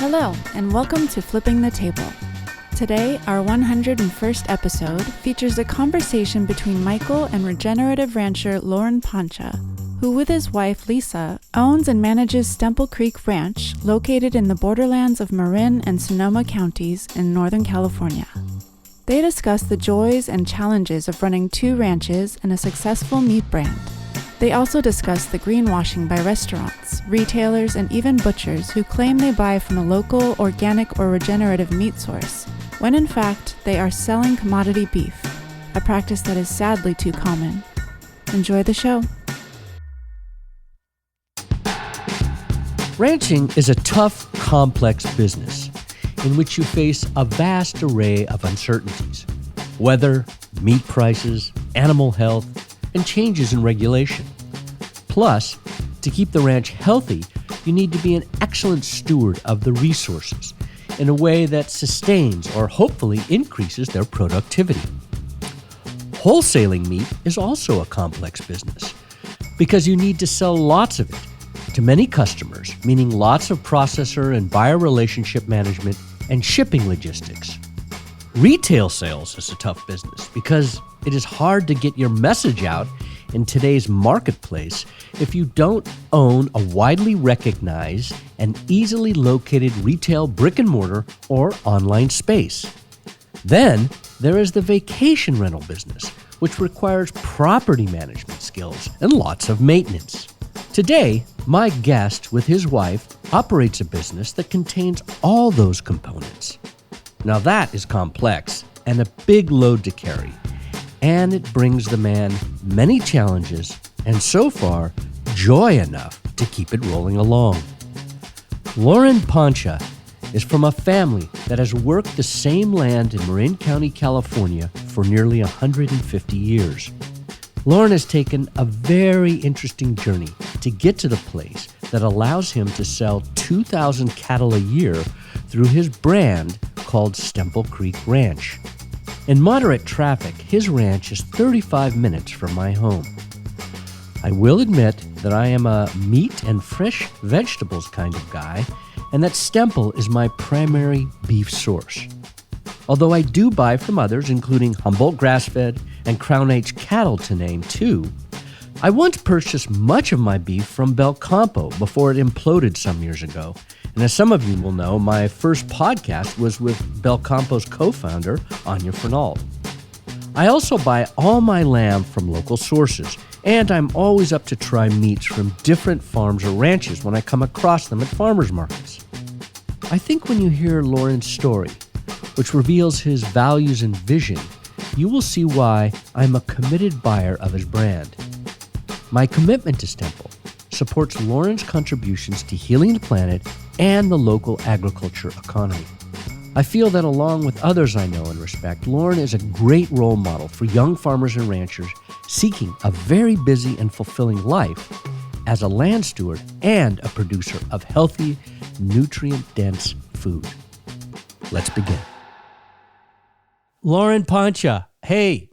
Hello, and welcome to Flipping the Table. Today, our 101st episode features a conversation between Michael and regenerative rancher Loren Poncia, who with his wife Lisa owns and manages Stemple Creek Ranch, located in the borderlands of Marin and Sonoma counties in Northern California. They discuss the joys and challenges of running two ranches and a successful meat brand. They also discuss the greenwashing by restaurants, retailers, and even butchers who claim they buy from a local, organic, or regenerative meat source, when in fact they are selling commodity beef, a practice that is sadly too common. Enjoy the show. Ranching is a tough, complex business in which you face a vast array of uncertainties: weather, meat prices, animal health, and changes in regulation. Plus, to keep the ranch healthy, you need to be an excellent steward of the resources in a way that sustains or hopefully increases their productivity. Wholesaling meat is also a complex business because you need to sell lots of it to many customers, meaning lots of processor and buyer relationship management and shipping logistics. Retail sales is a tough business because it is hard to get your message out in today's marketplace if you don't own a widely recognized and easily located retail brick-and-mortar or online space. Then there is the vacation rental business, which requires property management skills and lots of maintenance. Today, my guest with his wife operates a business that contains all those components. Now that is complex and a big load to carry, and it brings the man many challenges and so far joy enough to keep it rolling along. Loren Poncia is from a family that has worked the same land in Marin County, California for nearly 150 years. Loren has taken a very interesting journey to get to the place that allows him to sell 2,000 cattle a year through his brand called Stemple Creek Ranch. In moderate traffic, his ranch is 35 minutes from my home. I will admit that I am a meat and fresh vegetables kind of guy, and that Stemple is my primary beef source. Although I do buy from others, including Humboldt grassfed and Crown H cattle to name two, I once purchased much of my beef from Belcampo before it imploded some years ago. And as some of you will know, my first podcast was with Belcampo's co-founder, Anya Fernald. I also buy all my lamb from local sources, and I'm always up to try meats from different farms or ranches when I come across them at farmers markets. I think when you hear Loren's story, which reveals his values and vision, you will see why I'm a committed buyer of his brand. My commitment to Stemple supports Loren's contributions to healing the planet and the local agriculture economy. I feel that along with others I know and respect, Loren is a great role model for young farmers and ranchers seeking a very busy and fulfilling life as a land steward and a producer of healthy, nutrient-dense food. Let's begin. Loren Poncia, hey,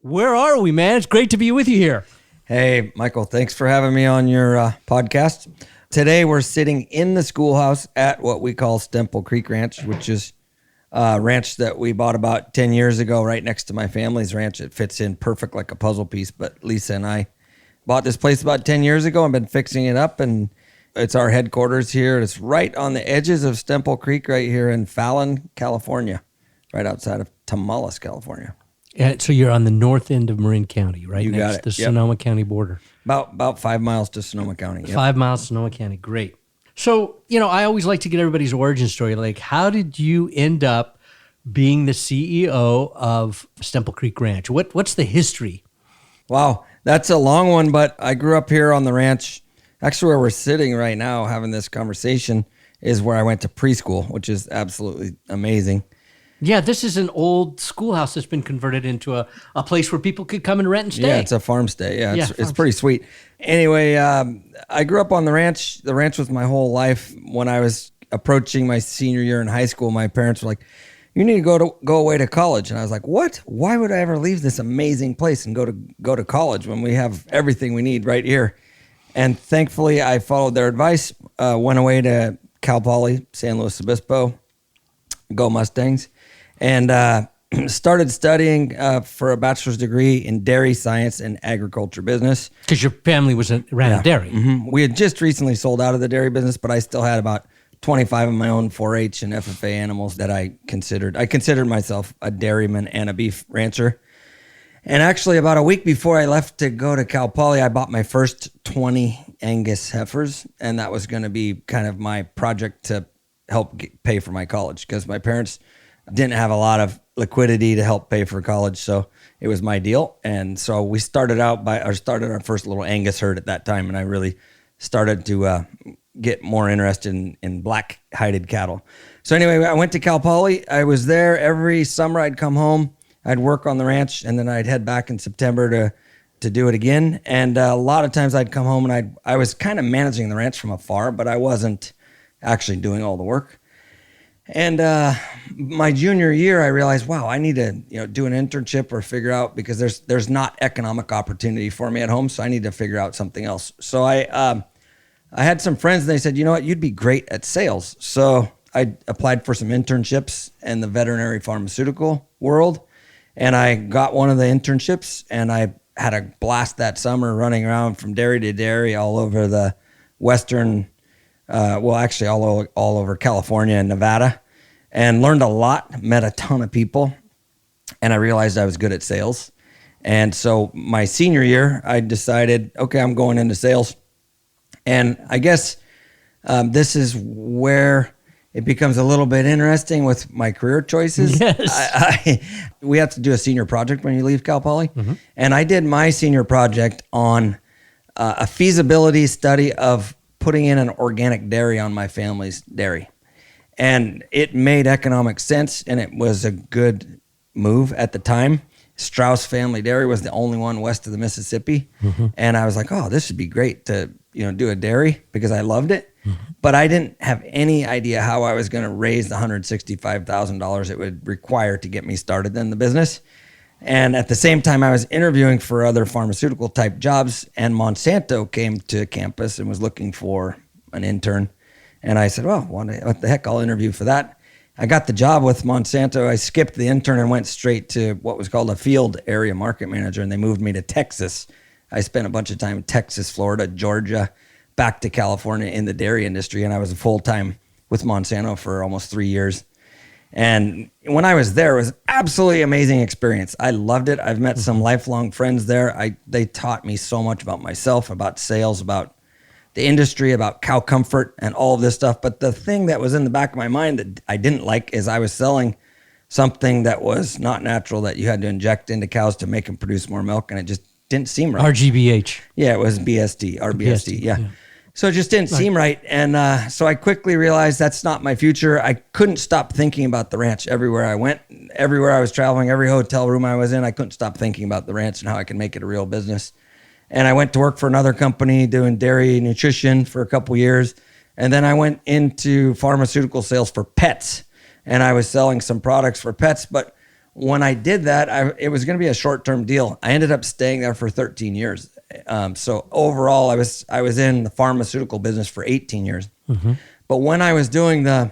where are we, man? It's great to be with you here. Hey, Michael, thanks for having me on your podcast. Today, we're sitting in the schoolhouse at what we call Stemple Creek Ranch, which is a ranch that we bought about 10 years ago right next to my family's ranch. It fits in perfect like a puzzle piece, but Lisa and I bought this place about 10 years ago and been fixing it up, and it's our headquarters here. It's right on the edges of Stemple Creek right here in Fallon, California, right outside of Tamaulipas, California. So you're on the north end of Marin County, right? You got next it. to the Sonoma County border. About 5 miles to Sonoma County. Yep. 5 miles to Sonoma County. Great. So, I always like to get everybody's origin story. Like, how did you end up being the CEO of Stemple Creek Ranch? What's the history? Wow, that's a long one, but I grew up here on the ranch. Actually, where we're sitting right now having this conversation is where I went to preschool, which is absolutely amazing. Yeah, this is an old schoolhouse that's been converted into a place where people could come and rent and stay. Yeah, it's a farm stay. Yeah, it's pretty sweet. Anyway, I grew up on the ranch. The ranch was my whole life. When I was approaching my senior year in high school, my parents were like, "You need to go away to college." And I was like, "What? Why would I ever leave this amazing place and go to college when we have everything we need right here?" And thankfully, I followed their advice. Went away to Cal Poly, San Luis Obispo, go Mustangs, and started studying for a bachelor's degree in dairy science and agriculture business. Because your family ran a dairy. Mm-hmm. We had just recently sold out of the dairy business, but I still had about 25 of my own 4-H and FFA animals that I considered. I considered myself a dairyman and a beef rancher. And actually, about a week before I left to go to Cal Poly, I bought my first 20 Angus heifers, and that was going to be kind of my project to help pay for my college, because my parents didn't have a lot of liquidity to help pay for college, so it was my deal. And so we started our first little Angus herd at that time, and I really started to get more interested in black-hided cattle. So anyway, I went to Cal Poly. I was there every summer. I'd come home, I'd work on the ranch, and then I'd head back in September to do it again. And a lot of times I'd come home and I was kind of managing the ranch from afar, but I wasn't actually doing all the work. And my junior year, I realized, wow, I need to do an internship or figure out, because there's not economic opportunity for me at home, so I need to figure out something else. So I had some friends, and they said, you know what, you'd be great at sales. So I applied for some internships in the veterinary pharmaceutical world, and I got one of the internships, and I had a blast that summer running around from dairy to dairy all over the western, actually all over California and Nevada, and learned a lot, met a ton of people, and I realized I was good at sales. And so my senior year, I decided, okay, I'm going into sales. And I guess this is where it becomes a little bit interesting with my career choices. Yes. We have to do a senior project when you leave Cal Poly. Mm-hmm. And I did my senior project on a feasibility study of putting in an organic dairy on my family's dairy. And it made economic sense, and it was a good move at the time. Strauss Family Dairy was the only one west of the Mississippi. Mm-hmm. And I was like, oh, this would be great to do a dairy, because I loved it. Mm-hmm. But I didn't have any idea how I was going to raise the $165,000 it would require to get me started in the business. And at the same time, I was interviewing for other pharmaceutical type jobs, and Monsanto came to campus and was looking for an intern. And I said, well, what the heck, I'll interview for that. I got the job with Monsanto. I skipped the intern and went straight to what was called a field area market manager, and they moved me to Texas. I spent a bunch of time in Texas, Florida, Georgia, back to California in the dairy industry, and I was full-time with Monsanto for almost 3 years. And when I was there, it was absolutely amazing experience. I loved it. I've met some lifelong friends there. They taught me so much about myself, about sales, about the industry, about cow comfort, and all of this stuff. But the thing that was in the back of my mind that I didn't like is I was selling something that was not natural, that you had to inject into cows to make them produce more milk, and it just didn't seem right. RGBH. Yeah, it was RBSD. Yeah. So it just didn't seem right. And so I quickly realized that's not my future. I couldn't stop thinking about the ranch everywhere I went, everywhere I was traveling, every hotel room I was in. I couldn't stop thinking about the ranch and how I could make it a real business. And I went to work for another company doing dairy nutrition for a couple years. And then I went into pharmaceutical sales for pets. And I was selling some products for pets. But when I did that, it was going to be a short-term deal. I ended up staying there for 13 years. So overall, I was in the pharmaceutical business for 18 years. Mm-hmm. But when I was doing the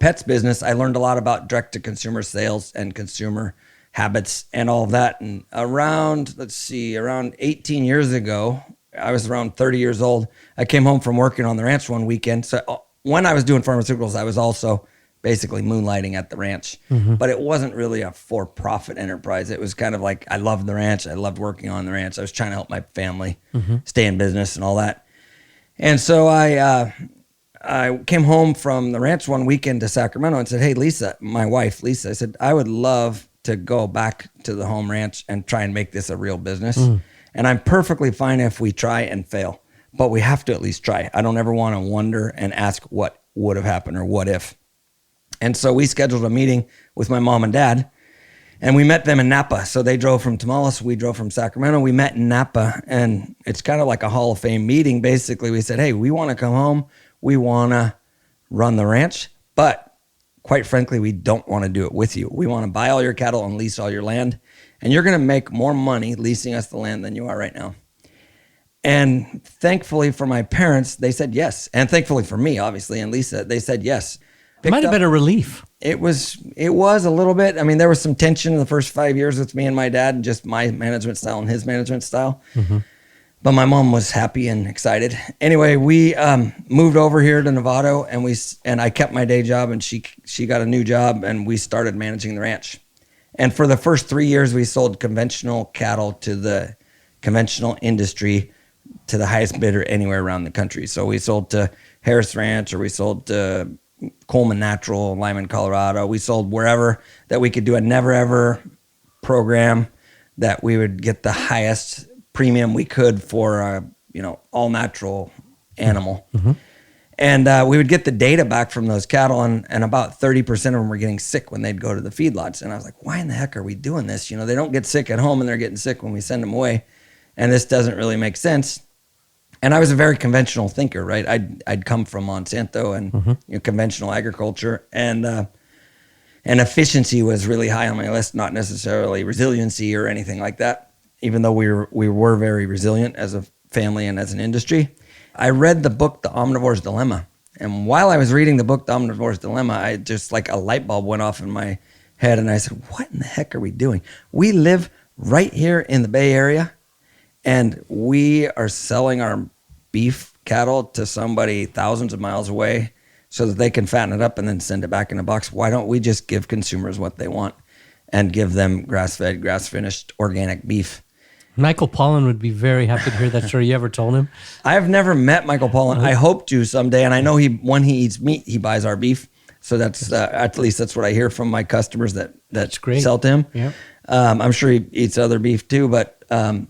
pets business, I learned a lot about direct-to-consumer sales and consumer habits and all of that. And around 18 years ago, I was around 30 years old. I came home from working on the ranch one weekend. So when I was doing pharmaceuticals, I was also basically moonlighting at the ranch. Mm-hmm. But it wasn't really a for-profit enterprise. It was kind of like, I loved the ranch. I loved working on the ranch. I was trying to help my family stay in business and all that. And so I came home from the ranch one weekend to Sacramento and said, hey, Lisa, my wife, Lisa, I said, I would love to go back to the home ranch and try and make this a real business. And I'm perfectly fine if we try and fail, but we have to at least try. I don't ever want to wonder and ask what would have happened or what if. And so we scheduled a meeting with my mom and dad, and we met them in Napa. So they drove from Tamaulipas, we drove from Sacramento. We met in Napa, and it's kind of like a Hall of Fame meeting. Basically, we said, hey, we want to come home. We want to run the ranch, but quite frankly, we don't want to do it with you. We want to buy all your cattle and lease all your land, and you're going to make more money leasing us the land than you are right now. And thankfully for my parents, they said yes. And thankfully for me, obviously, and Lisa, they said yes. It might have been a relief. It was a little bit. I mean, there was some tension in the first 5 years with me and my dad, and just my management style and his management style. But my mom was happy and excited. Anyway, we moved over here to Novato, and I kept my day job, and she got a new job, and we started managing the ranch. And for the first 3 years, we sold conventional cattle to the conventional industry, to the highest bidder anywhere around the country. So we sold to Harris Ranch, or we sold to Coleman Natural, Lyman, Colorado. We sold wherever that we could do a never ever program that we would get the highest premium we could for a all natural animal. And we would get the data back from those cattle, and about 30% of them were getting sick when they'd go to the feedlots. And I was like, why in the heck are we doing this? They don't get sick at home, and they're getting sick when we send them away. And this doesn't really make sense. And I was a very conventional thinker, right? I'd come from Monsanto and conventional agriculture, and efficiency was really high on my list, not necessarily resiliency or anything like that, even though we were very resilient as a family and as an industry. I read the book, The Omnivore's Dilemma. And while I was reading the book, The Omnivore's Dilemma, I just like a light bulb went off in my head, and I said, what in the heck are we doing? We live right here in the Bay Area, and we are selling our beef cattle to somebody thousands of miles away so that they can fatten it up and then send it back in a box. Why don't we just give consumers what they want and give them grass-fed, grass-finished, organic beef? Michael Pollan would be very happy to hear that story. You ever told him? I've never met Michael Pollan. I hope to someday, and I know when he eats meat, he buys our beef. So that's at least that's what I hear from my customers that sell to him. Yeah. I'm sure he eats other beef too, but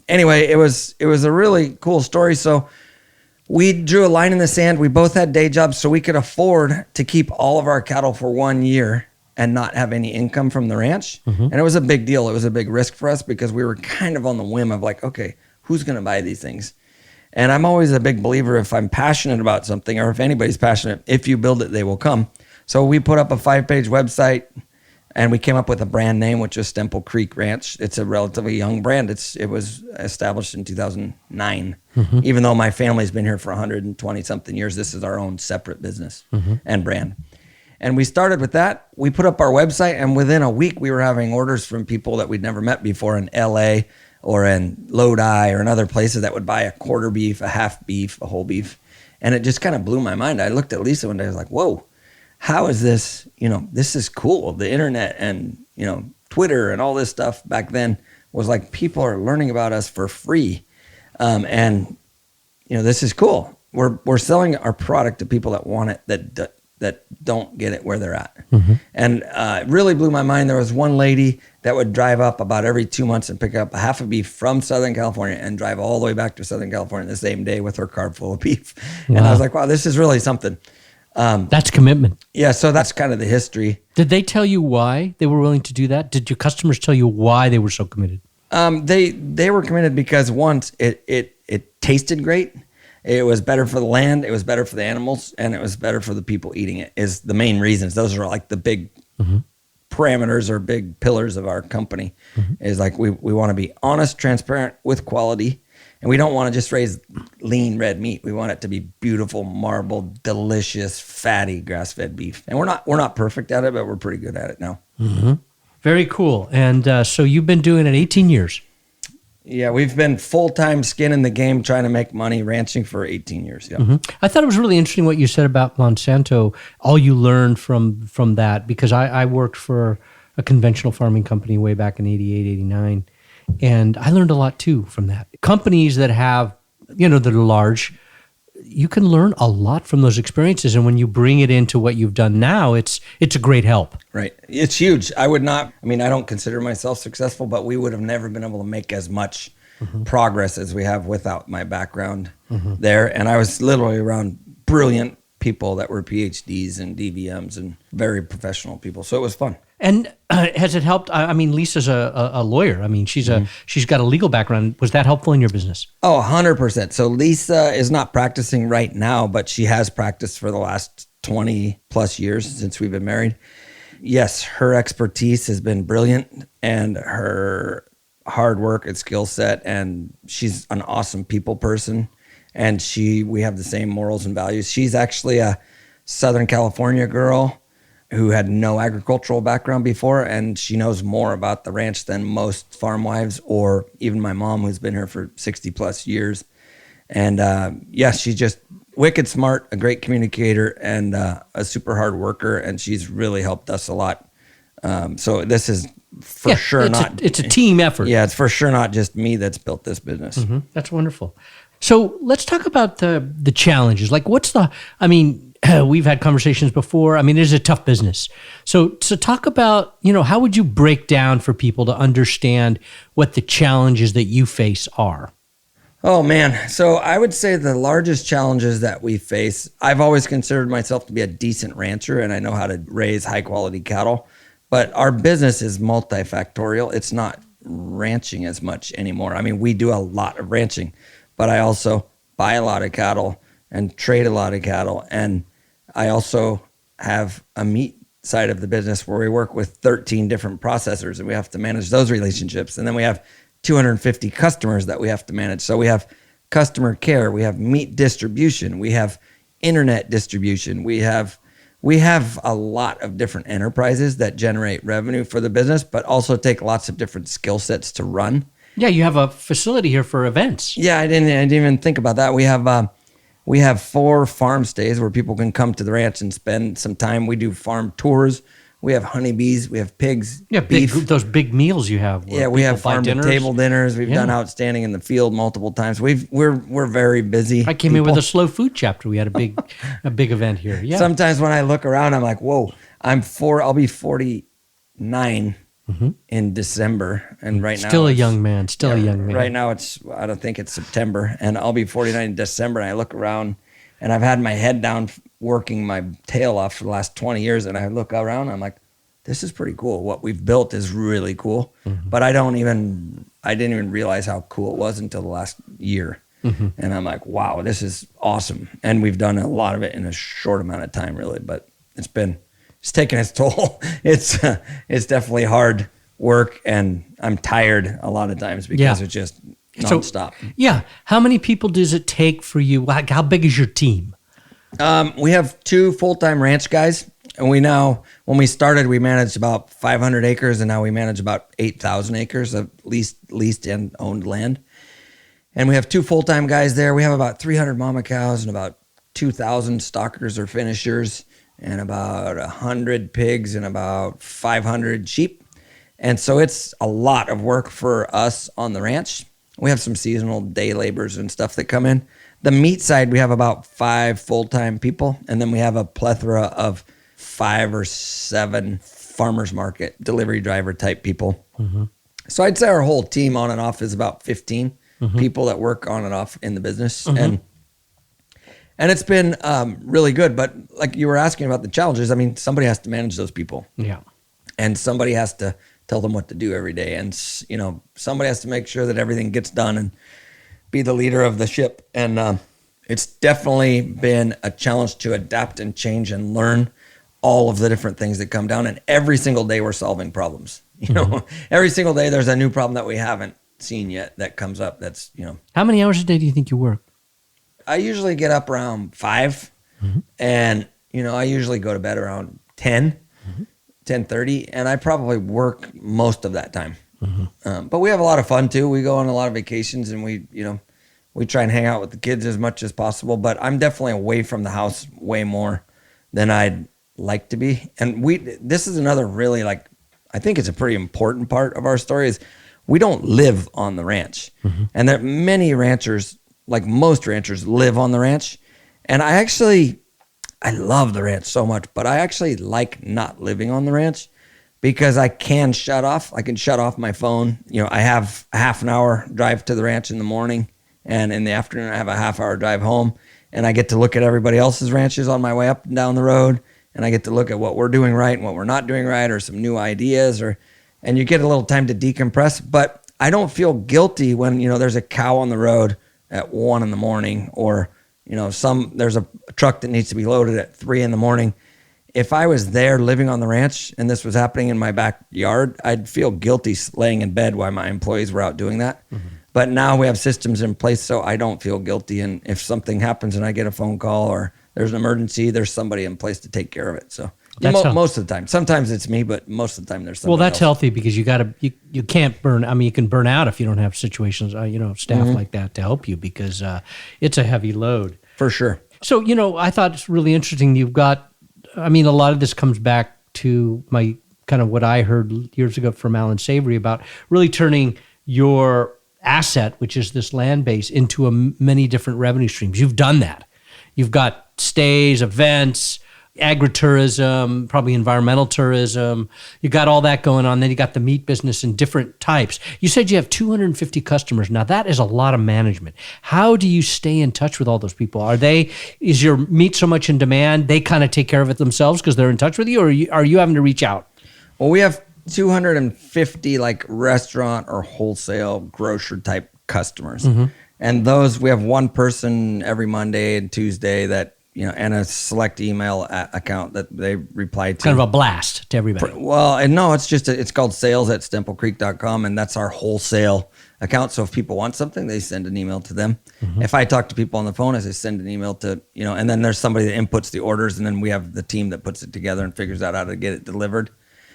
anyway, it was a really cool story. So we drew a line in the sand. We both had day jobs, so we could afford to keep all of our cattle for 1 year and not have any income from the ranch. And it was a big deal. It was a big risk for us because we were kind of on the whim of like, okay, who's going to buy these things? And I'm always a big believer, if I'm passionate about something, or if anybody's passionate, if you build it, they will come. So we put up a 5-page website, and we came up with a brand name, which is Stemple Creek Ranch. It's a relatively young brand. It was established in 2009. Even though my family's been here for 120 something years, this is our own separate business and brand. And we started with that. We put up our website, and within a week, we were having orders from people that we'd never met before in LA or in Lodi or in other places that would buy a quarter beef, a half beef, a whole beef. And it just kind of blew my mind. I looked at Lisa one day, I was like, whoa, how is this? This is cool. The internet and, Twitter and all this stuff back then was like, people are learning about us for free. And this is cool. We're selling our product to people that want it, that don't get it where they're at. And it really blew my mind. There was one lady that would drive up about every 2 months and pick up a half a beef from Southern California and drive all the way back to Southern California the same day with her car full of beef. Wow. And I was like, wow, this is really something. That's commitment. Yeah, so that's kind of the history. Did they tell you why they were willing to do that? Did your customers tell you why they were so committed? They were committed because once it tasted great. It was better for the land, it was better for the animals, and it was better for the people eating it, is the main reasons. Those are like the big parameters or big pillars of our company. Is like we want to be honest, transparent with quality, and we don't want to just raise lean red meat. We want it to be beautiful, marbled, delicious, fatty grass-fed beef. And we're not perfect at it, but we're pretty good at it now. Very cool. And so you've been doing it 18 years. Yeah, we've been full-time skin in the game trying to make money ranching for 18 years. Yeah. I thought it was really interesting what you said about Monsanto, all you learned from that, because I worked for a conventional farming company way back in 88, 89, and I learned a lot too from that. Companies that have, that are large, you can learn a lot from those experiences, and when you bring it into what you've done now, it's a great help. Right. It's huge. I don't consider myself successful, but we would have never been able to make as much progress as we have without my background there. And I was literally around brilliant people that were PhDs and DVMs and very professional people. So it was fun. And has it helped? I mean, Lisa's a lawyer. I mean, she's got a legal background. Was that helpful in your business? Oh, 100%. So Lisa is not practicing right now, but she has practiced for the last 20 plus years since we've been married. Yes, her expertise has been brilliant, and her hard work and skill set, and she's an awesome people person. And we have the same morals and values. She's actually a Southern California girl who had no agricultural background before, and she knows more about the ranch than most farm wives, or even my mom, who's been here for 60 plus years. And she's just wicked smart, a great communicator, and a super hard worker, and she's really helped us a lot. So this is for sure it's a team effort. Yeah, it's for sure not just me that's built this business. Mm-hmm. That's wonderful. So let's talk about the challenges. Like we've had conversations before. I mean, it is a tough business. So talk about, how would you break down for people to understand what the challenges that you face are? Oh man. So I would say the largest challenges that we face, I've always considered myself to be a decent rancher, and I know how to raise high quality cattle, but our business is multifactorial. It's not ranching as much anymore. I mean, we do a lot of ranching, but I also buy a lot of cattle and trade a lot of cattle. And I also have a meat side of the business where we work with 13 different processors, and we have to manage those relationships. And then we have 250 customers that we have to manage. So we have customer care, we have meat distribution, we have internet distribution, we have a lot of different enterprises that generate revenue for the business, but also take lots of different skill sets to run. Yeah, you have a facility here for events. Yeah, I didn't even think about that. We have 4 farm stays where people can come to the ranch and spend some time. We do farm tours. We have honeybees. We have pigs. Yeah, beef. Those big meals you have. Yeah, we have farm to table dinners. We've done outstanding in the field multiple times. We're very busy. I came in with a slow food chapter. We had a big event here. Yeah. Sometimes when I look around, I'm like, whoa, I'll be 49 in December, and right now still a young man. Right now I don't think it's September, and I'll be 49 in December. And I look around, and I've had my head down working my tail off for the last 20 years, and I look around, and I'm like, this is pretty cool. What we've built is really cool, but I didn't even realize how cool it was until the last year. And I'm like, wow, this is awesome. And we've done a lot of it in a short amount of time, really, but it's taken its toll. It's definitely hard work, and I'm tired a lot of times because it's just nonstop. So, how many people does it take for you? How big is your team? We have 2 full-time ranch guys, and when we started, we managed about 500 acres, and now we manage about 8,000 acres of leased and owned land. And we have 2 full-time guys there. We have about 300 mama cows and about 2,000 stockers or finishers, and about 100 pigs and about 500 sheep. And so it's a lot of work for us on the ranch. We have some seasonal day laborers and stuff that come in. The meat side, we have about 5 full-time people, and then we have a plethora of 5 or 7 farmers market delivery driver type people. So I'd say our whole team on and off is about 15 people that work on and off in the business. And it's been really good. But like you were asking about the challenges, I mean, somebody has to manage those people. Yeah. And somebody has to tell them what to do every day. And, somebody has to make sure that everything gets done and be the leader of the ship. And it's definitely been a challenge to adapt and change and learn all of the different things that come down. And every single day we're solving problems. Every single day there's a new problem that we haven't seen yet that comes up. That's, How many hours a day do you think you work? I usually get up around 5 and, I usually go to bed around 10, 10:30, and I probably work most of that time. But we have a lot of fun too. We go on a lot of vacations, and we try and hang out with the kids as much as possible, but I'm definitely away from the house way more than I'd like to be. And this is another really, I think it's a pretty important part of our story is we don't live on the ranch. And there many ranchers, like most ranchers, live on the ranch. And I love the ranch so much, but I actually like not living on the ranch because I can shut off. I can shut off my phone. I have a half an hour drive to the ranch in the morning, and in the afternoon I have a half-hour drive home, and I get to look at everybody else's ranches on my way up and down the road, and I get to look at what we're doing right and what we're not doing right, or some new ideas, and you get a little time to decompress. But I don't feel guilty when there's a cow on the road at 1 a.m, or there's a truck that needs to be loaded at 3 a.m. if I was there living on the ranch and this was happening in my backyard, I'd feel guilty laying in bed while my employees were out doing that. But now we have systems in place, so I don't feel guilty. And if something happens and I get a phone call or there's an emergency, there's somebody in place to take care of it. So most of the time, sometimes it's me, but most of the time there's somebody Well, that's else. healthy because you can't burn. I mean, you can burn out if you don't have situations, staff like that to help you because it's a heavy load. For sure. So, I thought it's really interesting. You've got, a lot of this comes back to my kind of what I heard years ago from Alan Savory about really turning your asset, which is this land base, into many different revenue streams. You've done that. You've got stays, events, agritourism, probably environmental tourism. You got all that going on. Then you got the meat business in different types. You said you have 250 customers. Now that is a lot of management. How do you stay in touch with all those people? Is your meat so much in demand, they kind of take care of it themselves because they're in touch with you, or are you having to reach out? Well, we have 250 like restaurant or wholesale grocer type customers. And those, we have one person every Monday and Tuesday that, and a select email account that they reply to. Kind of a blast to everybody. Well, no, it's called sales@stemplecreek.com, and that's our wholesale account. So if people want something, they send an email to them. If I talk to people on the phone, I send an email to, and then there's somebody that inputs the orders, and then we have the team that puts it together and figures out how to get it delivered.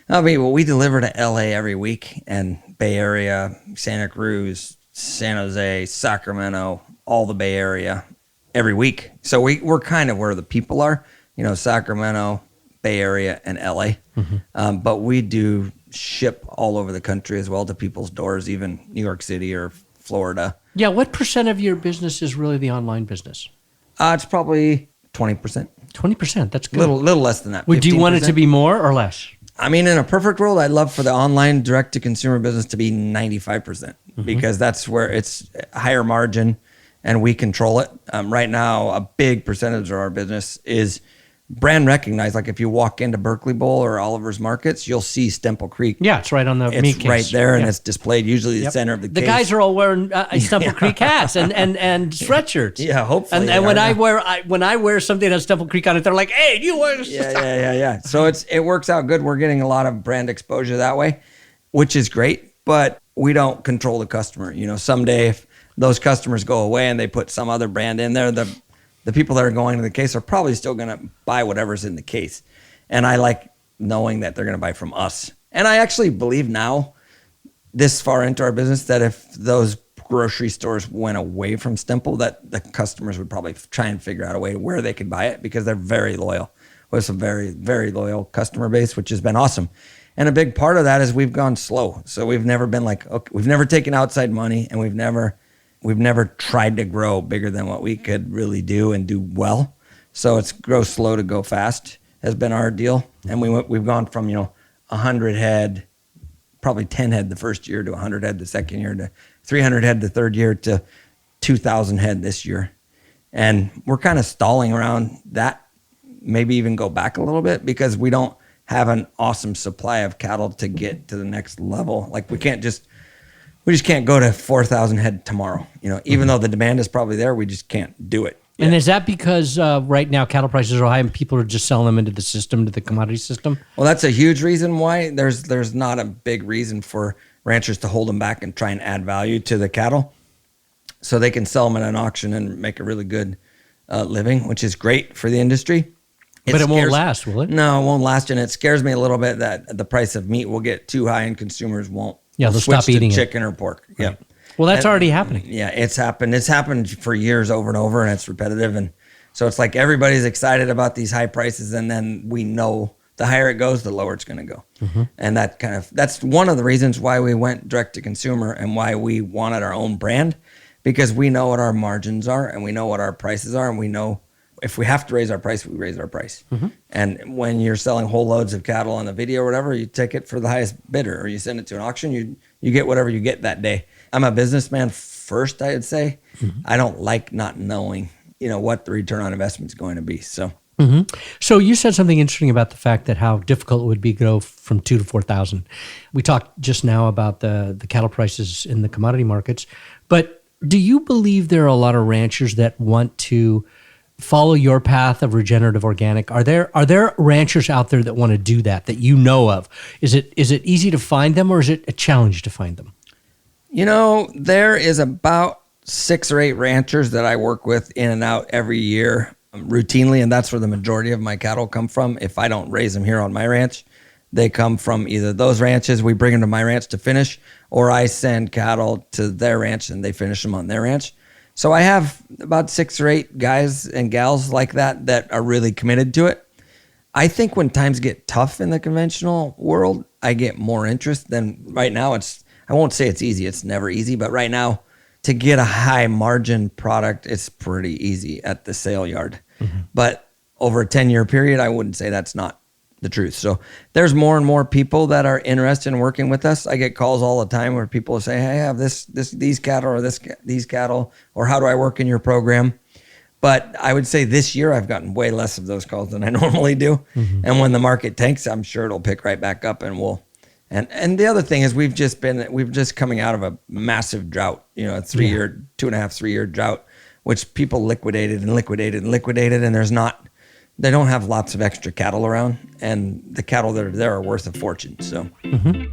We deliver to LA every week, and Bay Area, Santa Cruz, San Jose, Sacramento, all the Bay Area every week. So we're kind of where the people are, Sacramento, Bay Area, and LA. But we do ship all over the country as well to people's doors, even New York City or Florida. Yeah. What % of your business is really the online business? It's probably 20%. 20%. That's good. Little less than that. Would you want it to be more or less? In a perfect world, I'd love for the online direct-to-consumer business to be 95% because that's where it's higher margin and we control it. Right now, a big percentage of our business is brand recognized. Like if you walk into Berkeley Bowl or Oliver's Markets, you'll see Stemple Creek. Yeah, it's right on the meat case. It's right there, and it's displayed usually the center of the case. The guys are all wearing Stemple Creek hats and sweatshirts. Yeah, hopefully. And when I wear something that has Stemple Creek on it, they're like, "Hey, do you wear?" Yeah. So it works out good. We're getting a lot of brand exposure that way, which is great. But we don't control the customer. Someday if those customers go away and they put some other brand in there, the people that are going to the case are probably still going to buy whatever's in the case. And I like knowing that they're going to buy from us. And I actually believe now, this far into our business, that if those grocery stores went away from Stemple, that the customers would probably try and figure out a way where they could buy it because they're very loyal. We have some very, very loyal customer base, which has been awesome. And a big part of that is we've gone slow. So we've never been we've never taken outside money, and we've never tried to grow bigger than what we could really do and do well. So it's grow slow to go fast has been our deal. And we've gone from, 100 head, probably 10 head the first year, to 100 head the second year, to 300 head the third year, to 2,000 head this year. And we're kind of stalling around that, maybe even go back a little bit because we don't have an awesome supply of cattle to get to the next level. Like we just can't go to 4,000 head tomorrow. Even though the demand is probably there, we just can't do it. And is that because right now cattle prices are high and people are just selling them into the system, to the commodity system? Well, that's a huge reason why. There's not a big reason for ranchers to hold them back and try and add value to the cattle, so they can sell them at an auction and make a really good living, which is great for the industry. But it won't last, will it? No, it won't last, and it scares me a little bit that the price of meat will get too high and consumers won't. Yeah, they'll stop eating chicken or pork. Right. Yeah. Well, that's already happening. Yeah, it's happened. It's happened for years over and over, and it's repetitive. And so it's like everybody's excited about these high prices, and then we know the higher it goes, the lower it's going to go. And that's one of the reasons why we went direct to consumer and why we wanted our own brand, because we know what our margins are and we know what our prices are, and we know if we have to raise our price, we raise our price. And when you're selling whole loads of cattle on a video or whatever, you take it for the highest bidder, or you send it to an auction, you get whatever you get that day. I'm a businessman first, I'd say. I don't like not knowing, what the return on investment is going to be. So. So you said something interesting about the fact that how difficult it would be to go from 2 to 4,000. We talked just now about the cattle prices in the commodity markets, but do you believe there are a lot of ranchers that want to follow your path of regenerative organic? Are there ranchers out there that want to do that you know of? Is it easy to find them, or is it a challenge to find them? There is about 6 or 8 ranchers that I work with in and out every year routinely, and that's where the majority of my cattle come from. If I don't raise them here on my ranch, they come from either those ranches, we bring them to my ranch to finish, or I send cattle to their ranch and they finish them on their ranch. So I have about 6 or 8 guys and gals like that are really committed to it. I think when times get tough in the conventional world, I get more interest than right now. I won't say it's easy. It's never easy, but right now to get a high margin product, it's pretty easy at the sale yard. Mm-hmm. But over a 10-year period, I wouldn't say that's not the truth. So there's more and more people that are interested in working with us. I get calls all the time where people say, "Hey, I have these cattle or these cattle, or how do I work in your program?" But I would say this year I've gotten way less of those calls than I normally do. Mm-hmm. And when the market tanks, I'm sure it'll pick right back up, and and the other thing is we've just coming out of a massive drought, a 2.5-3 year drought, which people liquidated, and they don't have lots of extra cattle around, and the cattle that are there are worth a fortune. So. Mm-hmm.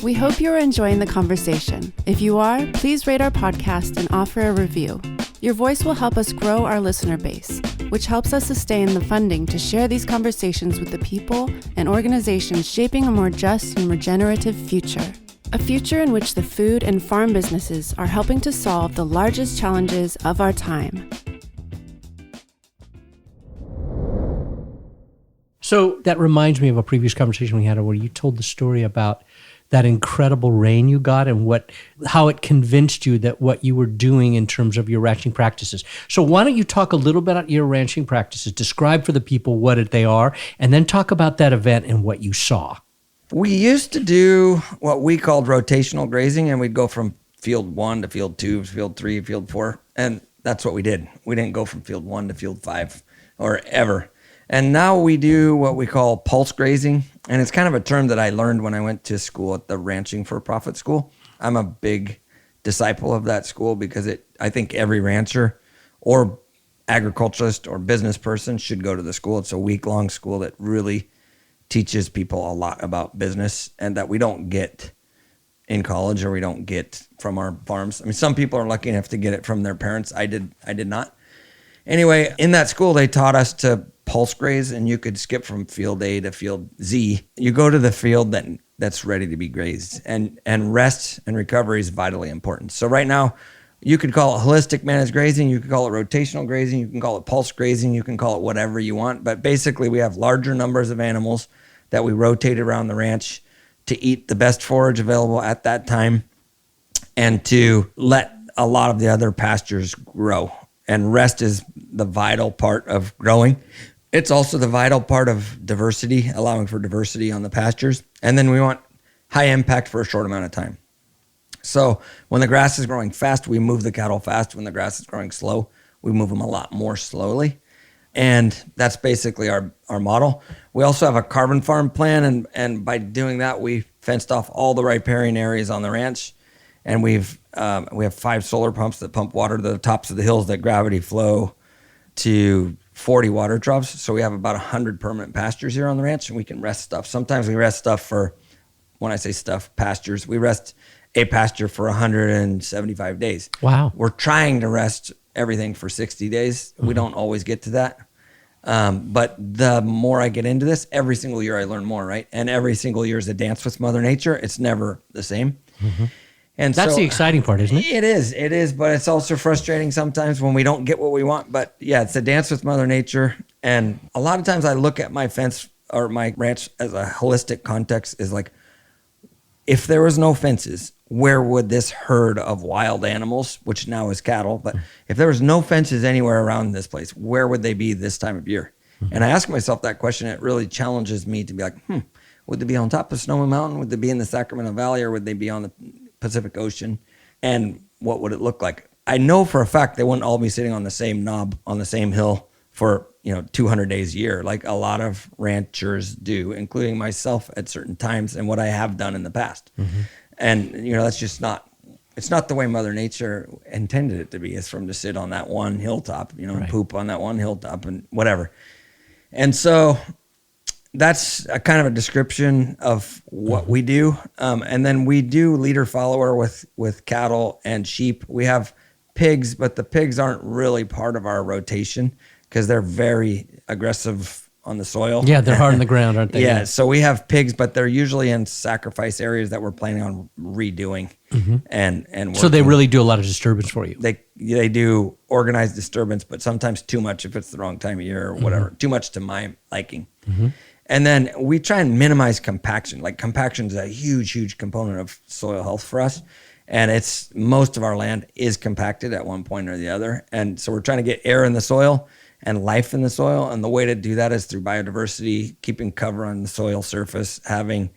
We hope you're enjoying the conversation. If you are, please rate our podcast and offer a review. Your voice will help us grow our listener base, which helps us sustain the funding to share these conversations with the people and organizations shaping a more just and regenerative future. A future in which the food and farm businesses are helping to solve the largest challenges of our time. So that reminds me of a previous conversation we had where you told the story about that incredible rain you got and how it convinced you that what you were doing in terms of your ranching practices. So why don't you talk a little bit about your ranching practices, describe for the people what they are, and then talk about that event and what you saw. We used to do what we called rotational grazing, and we'd go from field 1 to field 2, field 3, field 4, and that's what we did. We didn't go from field 1 to field 5 or ever. And now we do what we call pulse grazing. And it's kind of a term that I learned when I went to school at the Ranching for Profit School. I'm a big disciple of that school because I think every rancher or agriculturalist or business person should go to the school. It's a week-long school that really teaches people a lot about business and that we don't get in college or we don't get from our farms. I mean, some people are lucky enough to get it from their parents. I did not. Anyway, in that school, they taught us to pulse graze, and you could skip from field A to field Z. You go to the field that's ready to be grazed, and rest and recovery is vitally important. So right now, you could call it holistic managed grazing, you could call it rotational grazing, you can call it pulse grazing, you can call it whatever you want. But basically, we have larger numbers of animals that we rotate around the ranch to eat the best forage available at that time and to let a lot of the other pastures grow. And rest is the vital part of growing. It's also the vital part of diversity, allowing for diversity on the pastures. And then we want high impact for a short amount of time. So when the grass is growing fast, we move the cattle fast. When the grass is growing slow, we move them a lot more slowly. And that's basically our model. We also have a carbon farm plan. And by doing that, we fenced off all the riparian areas on the ranch. And we have 5 solar pumps that pump water to the tops of the hills that gravity flow to 40 water troughs. So we have about 100 permanent pastures here on the ranch, and we can rest stuff. Sometimes we rest stuff for, when I say stuff, pastures, we rest a pasture for 175 days. Wow. We're trying to rest everything for 60 days. Mm-hmm. We don't always get to that. But the more I get into this, every single year I learn more, right? And every single year is a dance with Mother Nature. It's never the same. Mm-hmm. And that's the exciting part, isn't it? It is, but it's also frustrating sometimes when we don't get what we want. But yeah, it's a dance with Mother Nature. And a lot of times I look at my fence or my ranch as a holistic context is like, if there was no fences, where would this herd of wild animals, which now is cattle, but if there was no fences anywhere around this place, where would they be this time of year? Mm-hmm. And I ask myself that question. It really challenges me to be like, would they be on top of Snowy Mountain? Would they be in the Sacramento Valley, or would they be on the Pacific Ocean? And what would it look like? I know for a fact they wouldn't all be sitting on the same knob on the same hill for 200 days a year, like a lot of ranchers do, including myself at certain times and what I have done in the past. Mm-hmm. And that's just not it's not the way Mother Nature intended it to be. It's from to sit on that one hilltop, and poop on that one hilltop and whatever. And so that's a kind of a description of what we do. And then we do leader follower with cattle and sheep. We have pigs, but the pigs aren't really part of our rotation because they're very aggressive on the soil. Yeah, they're hard on the ground, aren't they? Yeah, so we have pigs, but they're usually in sacrifice areas that we're planning on redoing. And so they really do a lot of disturbance for you. They do organized disturbance, but sometimes too much if it's the wrong time of year or whatever. Too much to my liking. And then we try and minimize compaction. Like compaction is a huge, huge component of soil health for us. And it's most of our land is compacted at one point or the other. And so we're trying to get air in the soil and life in the soil. And the way to do that is through biodiversity, keeping cover on the soil surface, having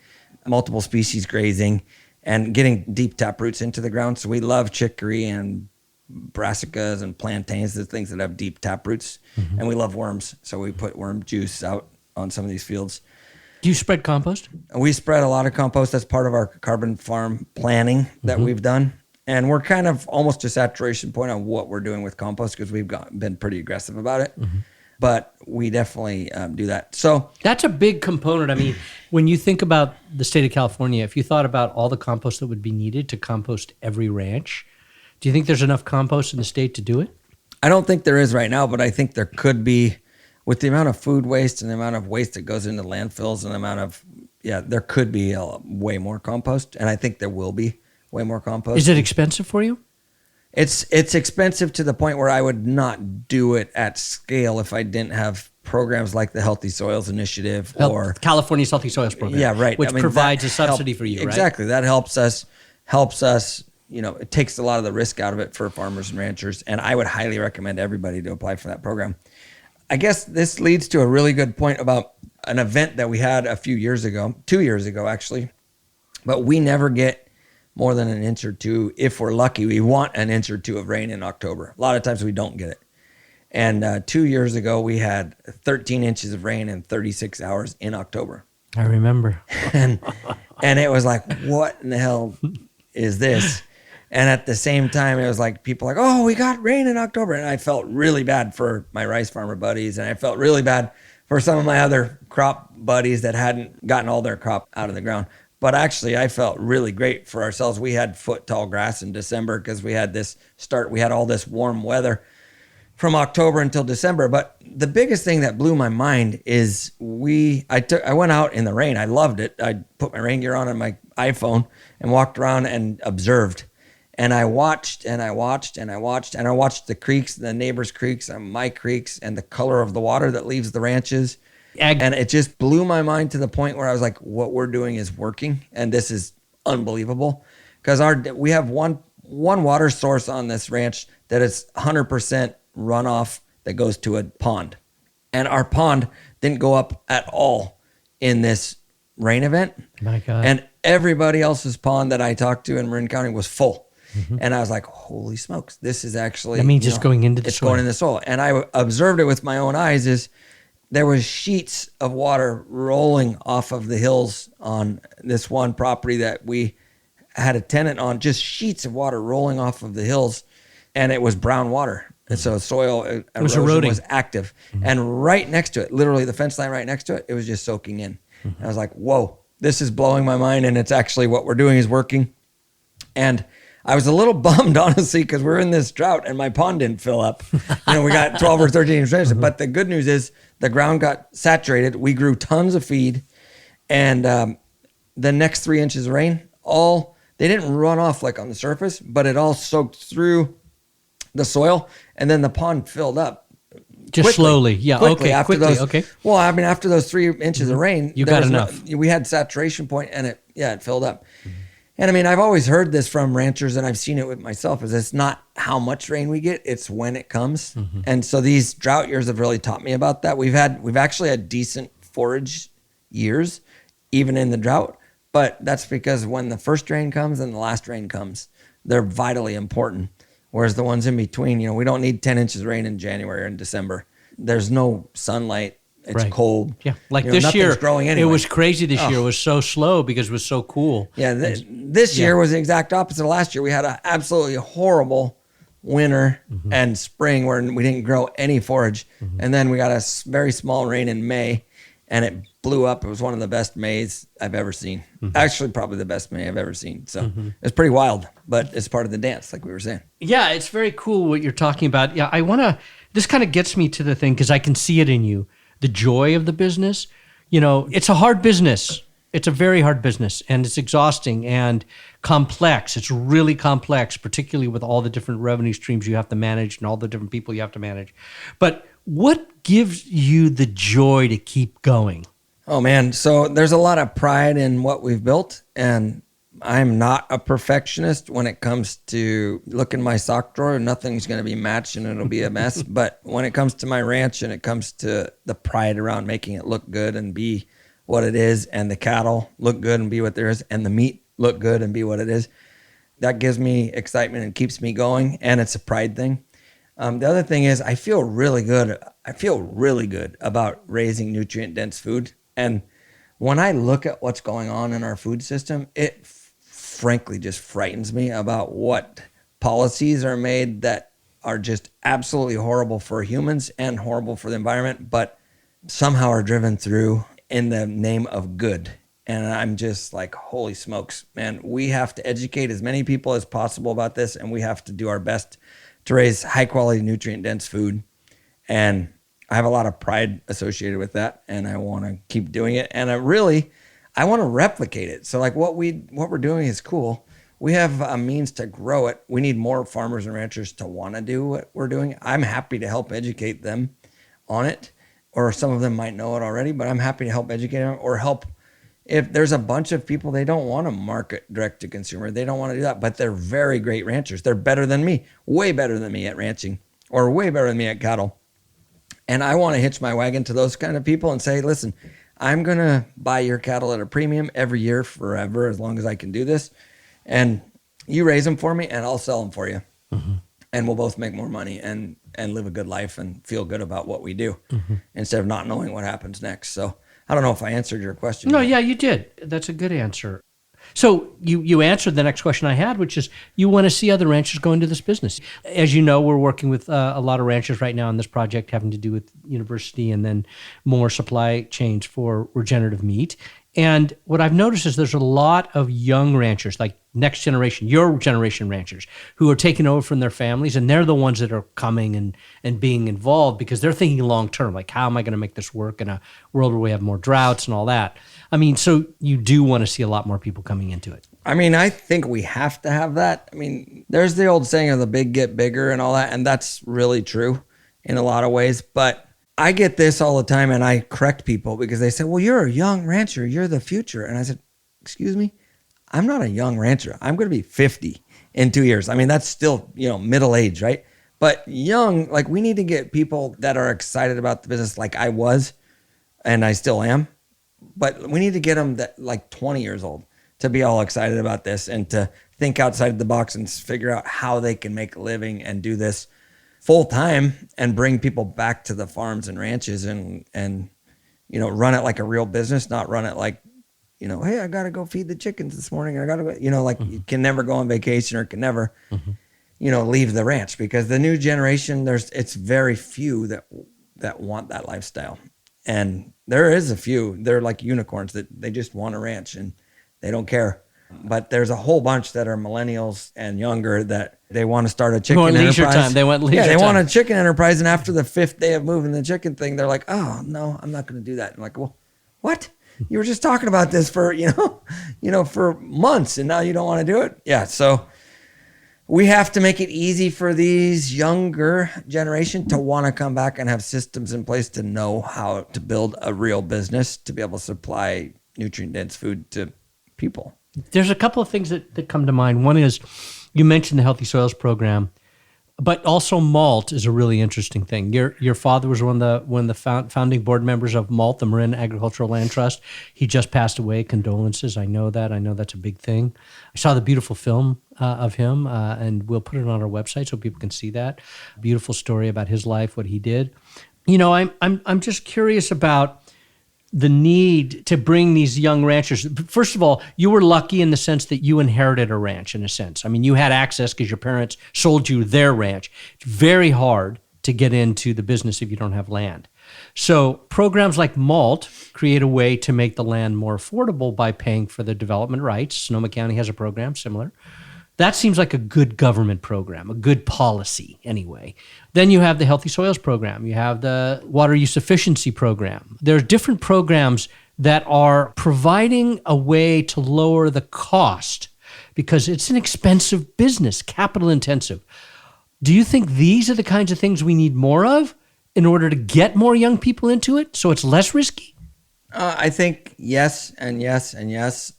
multiple species grazing, and getting deep tap roots into the ground. So we love chicory and brassicas and plantains, the things that have deep tap roots. And we love worms. So we put worm juice out on some of these fields. Do you spread compost? We spread a lot of compost. That's part of our carbon farm planning that we've done. And we're kind of almost to saturation point on what we're doing with compost because we've been pretty aggressive about it. But we definitely do that. So that's a big component. I mean, when you think about the state of California, if you thought about all the compost that would be needed to compost every ranch, do you think there's enough compost in the state to do it? I don't think there is right now, but I think there could be with the amount of food waste and the amount of waste that goes into landfills and the amount of, there could be way more compost. And I think there will be way more compost. Is it expensive for you? It's expensive to the point where I would not do it at scale if I didn't have programs like the Healthy Soils Initiative or California's Healthy Soils Program. Yeah, right. Which provides a subsidy for you, right? Exactly. That helps us, it takes a lot of the risk out of it for farmers and ranchers. And I would highly recommend everybody to apply for that program. I guess this leads to a really good point about an event that we had a few years ago, 2 years ago, actually, but we never get more than an inch or two. If we're lucky, we want an inch or two of rain in October. A lot of times we don't get it. And 2 years ago, we had 13 inches of rain in 36 hours in October. I remember. And it was like, what in the hell is this? And at the same time, it was like people like, oh, we got rain in October. And I felt really bad for my rice farmer buddies. And I felt really bad for some of my other crop buddies that hadn't gotten all their crop out of the ground. But actually, I felt really great for ourselves. We had foot-tall grass in December because we had all this warm weather from October until December. But the biggest thing that blew my mind is I went out in the rain. I loved it. I put my rain gear on my iPhone and walked around and observed. And I watched and I watched and I watched and I watched the creeks, the neighbors' creeks and my creeks and the color of the water that leaves the ranches. And it just blew my mind to the point where I was like, what we're doing is working. And this is unbelievable because we have one water source on this ranch that is 100% runoff that goes to a pond. And our pond didn't go up at all in this rain event. My God. And everybody else's pond that I talked to in Marin County was full. And I was like, holy smokes, this is actually... That means it's going into the soil. It's going in the soil. And I observed it with my own eyes there was sheets of water rolling off of the hills on this one property that we had a tenant on, just sheets of water rolling off of the hills. And it was brown water. And so soil erosion was active. And right next to it, literally the fence line right next to it, it was just soaking in. And I was like, whoa, this is blowing my mind. And it's actually what we're doing is working. And I was a little bummed, honestly, because we're in this drought and my pond didn't fill up. We got 12 or 13 inches. But the good news is the ground got saturated. We grew tons of feed. And the next 3 inches of rain, they didn't run off like on the surface, but it all soaked through the soil. And then the pond filled up. Just quickly, slowly. Yeah, quickly, okay, okay. Well, I mean, after those 3 inches of rain, you got enough. We had saturation point and it filled up. And I mean, I've always heard this from ranchers and I've seen it with myself is it's not how much rain we get, it's when it comes. And so these drought years have really taught me about that. We've actually had decent forage years, even in the drought, but that's because when the first rain comes and the last rain comes, they're vitally important. Whereas the ones in between, we don't need 10 inches of rain in January or in December. There's no sunlight It's cold. Yeah, like this this year, growing anyway. It was crazy this year. It was so slow because it was so cool. Yeah, this year was the exact opposite of last year. We had an absolutely horrible winter and spring where we didn't grow any forage. And then we got a very small rain in May, and it blew up. It was one of the best Mays I've ever seen. Actually, probably the best May I've ever seen. So it's pretty wild, but it's part of the dance, like we were saying. Yeah, it's very cool what you're talking about. Yeah, this kind of gets me to the thing because I can see it in you, the joy of the business. You know, it's a hard business. It's a very hard business, and it's exhausting and complex. It's really complex, particularly with all the different revenue streams you have to manage and all the different people you have to manage. But what gives you the joy to keep going? Oh, man. So there's a lot of pride in what we've built, and I'm not a perfectionist when it comes to look in my sock drawer. Nothing's going to be matched and it'll be a mess. But when it comes to my ranch and it comes to the pride around making it look good and be what it is, and the cattle look good and be what there is, and the meat look good and be what it is, that gives me excitement and keeps me going, and it's a pride thing. The other thing is I feel really good. I feel really good about raising nutrient-dense food. And when I look at what's going on in our food system, it frankly just frightens me about what policies are made that are just absolutely horrible for humans and horrible for the environment, but somehow are driven through in the name of good. And I'm just like, holy smokes, man, we have to educate as many people as possible about this, and we have to do our best to raise high quality, nutrient dense food. And I have a lot of pride associated with that, and I want to keep doing it. And I want to replicate it. So like what we're doing is cool. We have a means to grow it. We need more farmers and ranchers to want to do what we're doing. I'm happy to help educate them on it, or some of them might know it already, but I'm happy to help educate them or help. If there's a bunch of people, they don't want to market direct to consumer. They don't want to do that, but they're very great ranchers. They're better than me, way better than me at ranching, or way better than me at cattle. And I want to hitch my wagon to those kind of people and say, listen, I'm going to buy your cattle at a premium every year forever, as long as I can do this. And you raise them for me and I'll sell them for you. And we'll both make more money and live a good life and feel good about what we do instead of not knowing what happens next. So I don't know if I answered your question. No, yeah, you did. That's a good answer. So you answered the next question I had, which is you want to see other ranchers go into this business. As you know, we're working with a lot of ranchers right now on this project having to do with university and then more supply chains for regenerative meat. And what I've noticed is there's a lot of young ranchers, like next generation, your generation ranchers, who are taking over from their families, and they're the ones that are coming and being involved because they're thinking long term, like how am I going to make this work in a world where we have more droughts and all that. I mean, so you do want to see a lot more people coming into it. I mean, I think we have to have that. I mean, there's the old saying of the big get bigger and all that, and that's really true in a lot of ways, but I get this all the time, and I correct people because they say, well, you're a young rancher. You're the future. And I said, excuse me, I'm not a young rancher. I'm going to be 50 in 2 years. I mean, that's still, middle age, right? But young, like we need to get people that are excited about the business like I was, and I still am. But we need to get them that like 20 years old to be all excited about this and to think outside the box and figure out how they can make a living and do this full time and bring people back to the farms and ranches and run it like a real business, not run it like, hey, I got to go feed the chickens this morning. I got to go, like you can never go on vacation or can never, leave the ranch because the new generation, it's very few that want that lifestyle. And there is a few, they're like unicorns that they just want a ranch and they don't care. But there's a whole bunch that are millennials and younger that they want to start a chicken enterprise. They want leisure time. Yeah, they want a chicken enterprise. And after the 5th day of moving the chicken thing, they're like, oh, no, I'm not going to do that. I'm like, well, what? You were just talking about this for, for months and now you don't want to do it? Yeah, so we have to make it easy for these younger generation to want to come back and have systems in place to know how to build a real business to be able to supply nutrient-dense food to people. There's a couple of things that come to mind. One is you mentioned the Healthy Soils program, but also malt is a really interesting thing. Your father was one of the founding board members of Malt, the Marin Agricultural Land Trust. He just passed away. Condolences. I know that. I know that's a big thing. I saw the beautiful film of him, and we'll put it on our website so people can see that. Beautiful story about his life, what he did. I'm just curious about the need to bring these young ranchers. First of all, you were lucky in the sense that you inherited a ranch in a sense. I mean, you had access because your parents sold you their ranch. It's very hard to get into the business if you don't have land. So programs like MALT create a way to make the land more affordable by paying for the development rights. Sonoma County has a program similar. That seems like a good government program, a good policy anyway. Then you have the Healthy Soils program. You have the Water Use Efficiency program. There are different programs that are providing a way to lower the cost because it's an expensive business, capital intensive. Do you think these are the kinds of things we need more of in order to get more young people into it so it's less risky? I think yes and yes and yes.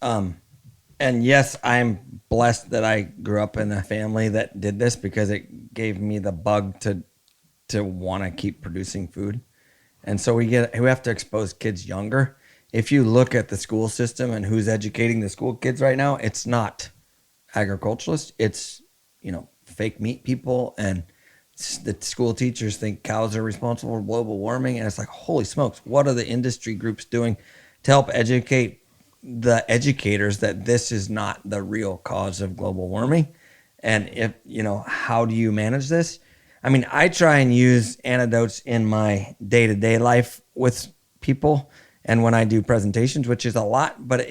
And yes, I'm blessed that I grew up in a family that did this because it gave me the bug to want to keep producing food. And so we have to expose kids younger. If you look at the school system and who's educating the school kids right now, it's not agriculturalists. It's, fake meat people, and the school teachers think cows are responsible for global warming. And it's like, holy smokes, what are the industry groups doing to help educate the educators that this is not the real cause of global warming? And if, how do you manage this? I mean, I try and use anecdotes in my day-to-day life with people. And when I do presentations, which is a lot, but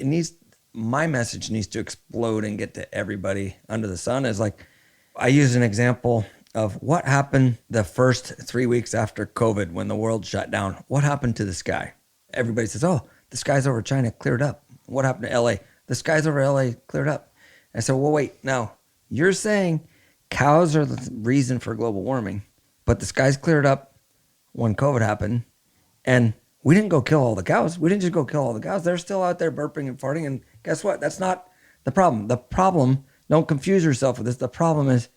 my message needs to explode and get to everybody under the sun. Is like, I use an example of what happened the first 3 weeks after COVID when the world shut down. What happened to the sky? Everybody says, oh, the skies over China cleared up. What happened to LA? The skies over LA cleared up. I said, well, wait, no, you're saying cows are the reason for global warming, but the skies cleared up when COVID happened, and we didn't go kill all the cows. We didn't just go kill all the cows. They're still out there burping and farting, and guess what? That's not the problem. The problem, don't confuse yourself with this. The problem is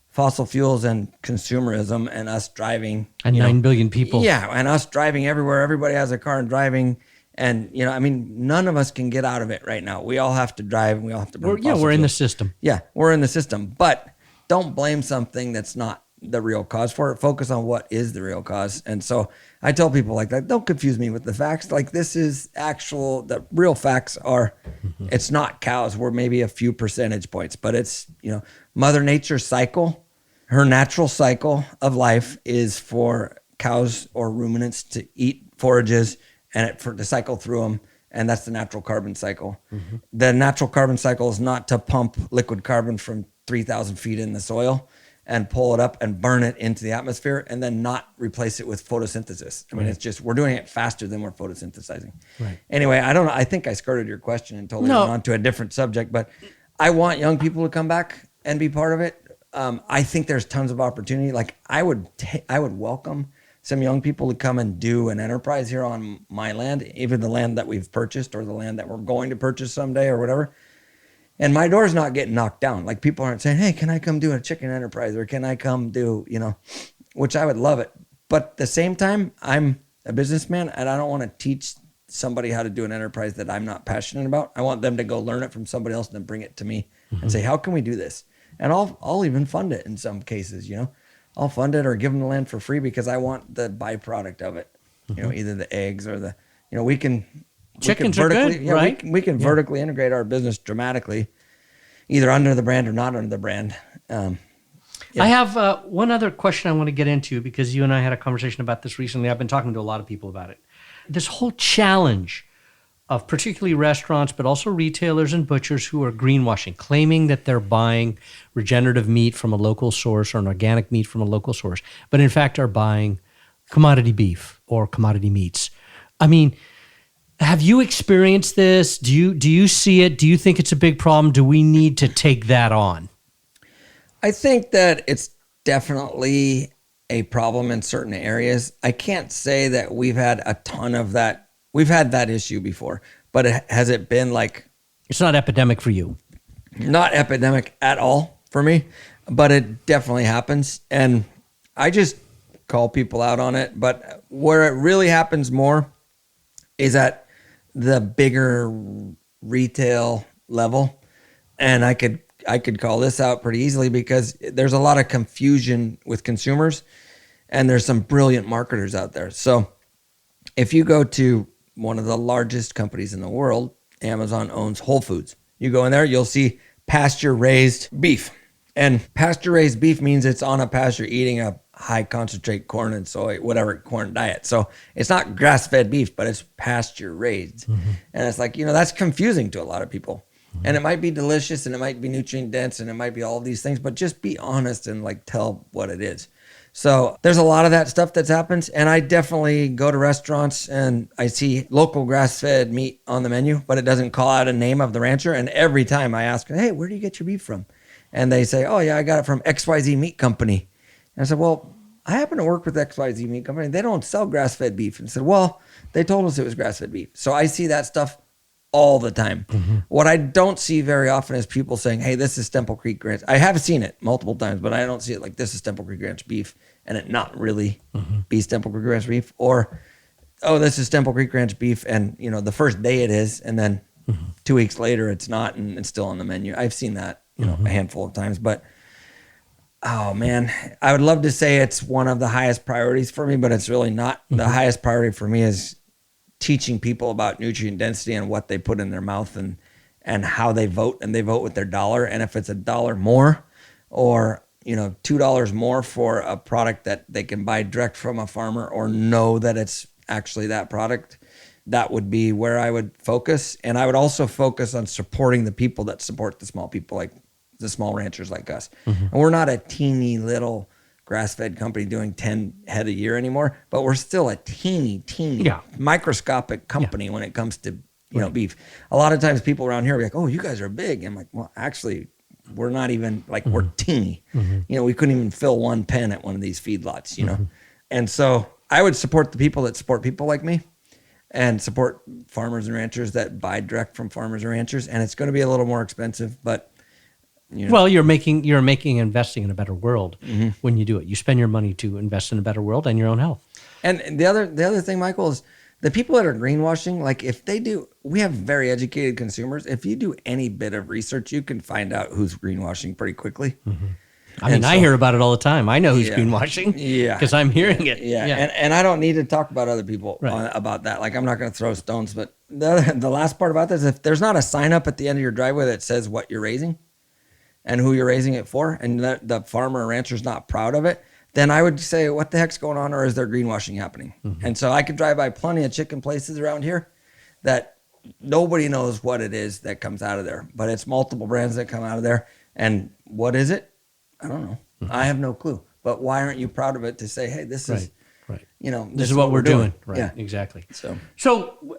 fossil fuels and consumerism and us driving. And 9 billion people. Yeah, and us driving everywhere. Everybody has a car and driving. And, none of us can get out of it right now. We all have to drive, and we all have to burn fossil we're in the fuels. system. Yeah, we're in the system. But don't blame something that's not the real cause for it. Focus on what is the real cause. And so I tell people like that, don't confuse me with the facts. Like, this is the real facts are, it's not cows. We're maybe a few percentage points, but it's, Mother Nature's cycle, her natural cycle of life is for cows or ruminants to eat forages and to cycle through them. And that's the natural carbon cycle. Mm-hmm. The natural carbon cycle is not to pump liquid carbon from 3,000 feet in the soil and pull it up and burn it into the atmosphere and then not replace it with photosynthesis. I mean, It's just, we're doing it faster than we're photosynthesizing. Right. Anyway, I don't know. I think I skirted your question and totally went on to a different subject, but I want young people to come back and be part of it. I think there's tons of opportunity. Like, I would welcome some young people to come and do an enterprise here on my land, even the land that we've purchased or the land that we're going to purchase someday or whatever. And my door's not getting knocked down. Like, people aren't saying, hey, can I come do a chicken enterprise? Or can I come do, which I would love it. But at the same time, I'm a businessman and I don't want to teach somebody how to do an enterprise that I'm not passionate about. I want them to go learn it from somebody else and then bring it to me and say, how can we do this? And I'll even fund it in some cases, I'll fund it or give them the land for free because I want the byproduct of it. Either the eggs or we can chickens vertically, are good, right? We can vertically integrate our business dramatically, either under the brand or not under the brand. I have one other question I want to get into because you and I had a conversation about this recently. I've been talking to a lot of people about it. This whole challenge of particularly restaurants, but also retailers and butchers who are greenwashing, claiming that they're buying regenerative meat from a local source or an organic meat from a local source, but in fact are buying commodity beef or commodity meats. I mean, have you experienced this? Do you see it? Do you think it's a big problem? Do we need to take that on? I think that it's definitely a problem in certain areas. I can't say that we've had a ton of that. We've had that issue before, but has it been like... It's not epidemic for you. Not epidemic at all for me, but it definitely happens. And I just call people out on it. But where it really happens more is at the bigger retail level. And I could call this out pretty easily because there's a lot of confusion with consumers. And there's some brilliant marketers out there. So if you go to one of the largest companies in the world, Amazon owns Whole Foods. You go in there, you'll see pasture-raised beef. And pasture-raised beef means it's on a pasture eating a high concentrate corn and soy, whatever corn diet. So it's not grass-fed beef, but it's pasture-raised. And it's like, that's confusing to a lot of people. And it might be delicious and it might be nutrient dense and it might be all these things, but just be honest and like tell what it is. So there's a lot of that stuff that's happens. And I definitely go to restaurants and I see local grass-fed meat on the menu, but it doesn't call out a name of the rancher. And every time I ask, hey, where do you get your beef from? And they say, oh yeah, I got it from XYZ Meat Company. And I said, well, I happen to work with XYZ Meat Company. They don't sell grass-fed beef. And I said, well, they told us it was grass-fed beef. So I see that stuff all the time. What I don't see very often is people saying, hey, this is Stemple Creek Ranch. I have seen it multiple times, but I don't see it like this is Stemple Creek Ranch beef and it not really be Stemple Creek Ranch beef, or, oh, this is Stemple Creek Ranch beef and, the first day it is, and then 2 weeks later it's not and it's still on the menu. I've seen that, a handful of times, but oh man, I would love to say it's one of the highest priorities for me, but it's really not. The highest priority for me is teaching people about nutrient density and what they put in their mouth and how they vote, and they vote with their dollar. And if it's $1 more or, $2 more for a product that they can buy direct from a farmer or know that it's actually that product, that would be where I would focus. And I would also focus on supporting the people that support the small people, like the small ranchers like us. And we're not a teeny little grass-fed company doing 10 head a year anymore, but we're still a teeny microscopic company when it comes to beef. A lot of times people around here are like, oh, you guys are big. I'm like, well, actually, we're not even like we're teeny. We couldn't even fill one pen at one of these feedlots. And so I would support the people that support people like me, and support farmers and ranchers that buy direct from farmers and ranchers. And it's going to be a little more expensive, but well, you're making investing in a better world when you do it. You spend your money to invest in a better world and your own health. And the other thing, Michael, is the people that are greenwashing, like if they do, we have very educated consumers. If you do any bit of research, you can find out who's greenwashing pretty quickly. I hear about it all the time. I know who's greenwashing because I'm hearing it. And I don't need to talk about other people about that. Like I'm not going to throw stones, but the last part about this, if there's not a sign up at the end of your driveway that says what you're raising and who you're raising it for, and the farmer or rancher's not proud of it, then I would say, what the heck's going on, or is there greenwashing happening? And so I could drive by plenty of chicken places around here that nobody knows what it is that comes out of there, but it's multiple brands that come out of there. And what is it? I don't know. I have no clue. But why aren't you proud of it to say, hey, this is, this is what we're doing. Right. Yeah, exactly. So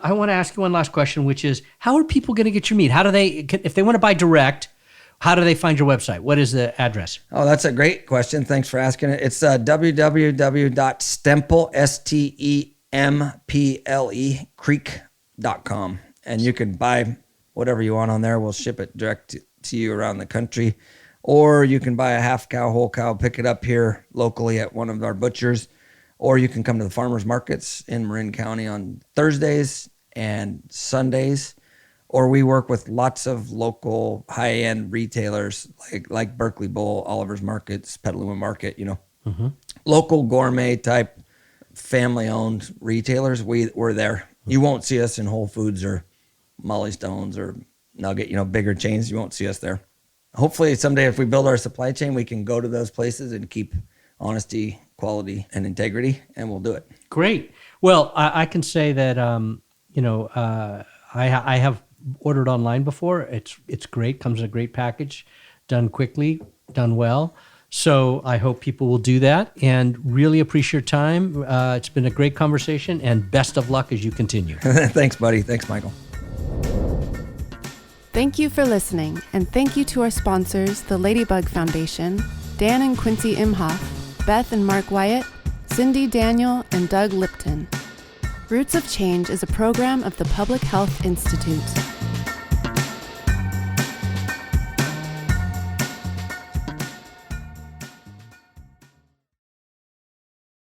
I want to ask you one last question, which is, how are people going to get your meat? How do they, if they want to buy direct, how do they find your website? What is the address? Oh, that's a great question. Thanks for asking it. It's www.stemple, creek.com. And you can buy whatever you want on there. We'll ship it direct to you around the country. Or you can buy a half cow, whole cow, pick it up here locally at one of our butchers. Or you can come to the farmers markets in Marin County on Thursdays and Sundays. Or we work with lots of local high-end retailers like Berkeley Bowl, Oliver's Markets, Petaluma Market, local gourmet type family-owned retailers. We're there. You won't see us in Whole Foods or Molly Stone's or Nugget, bigger chains. You won't see us there. Hopefully someday if we build our supply chain, we can go to those places and keep honesty, quality, and integrity, and we'll do it. Great. Well, I can say that, I have ordered online before. It's great. Comes in a great package, done quickly, done well. So I hope people will do that, and really appreciate your time. It's been a great conversation, and best of luck as you continue. Thanks, buddy. Thanks, Michael. Thank you for listening, and thank you to our sponsors, the Ladybug Foundation, Dan and Quincy Imhoff, Beth and Mark Wyatt, Cindy Daniel, and Doug Lipton. Roots of Change is a program of the Public Health Institute.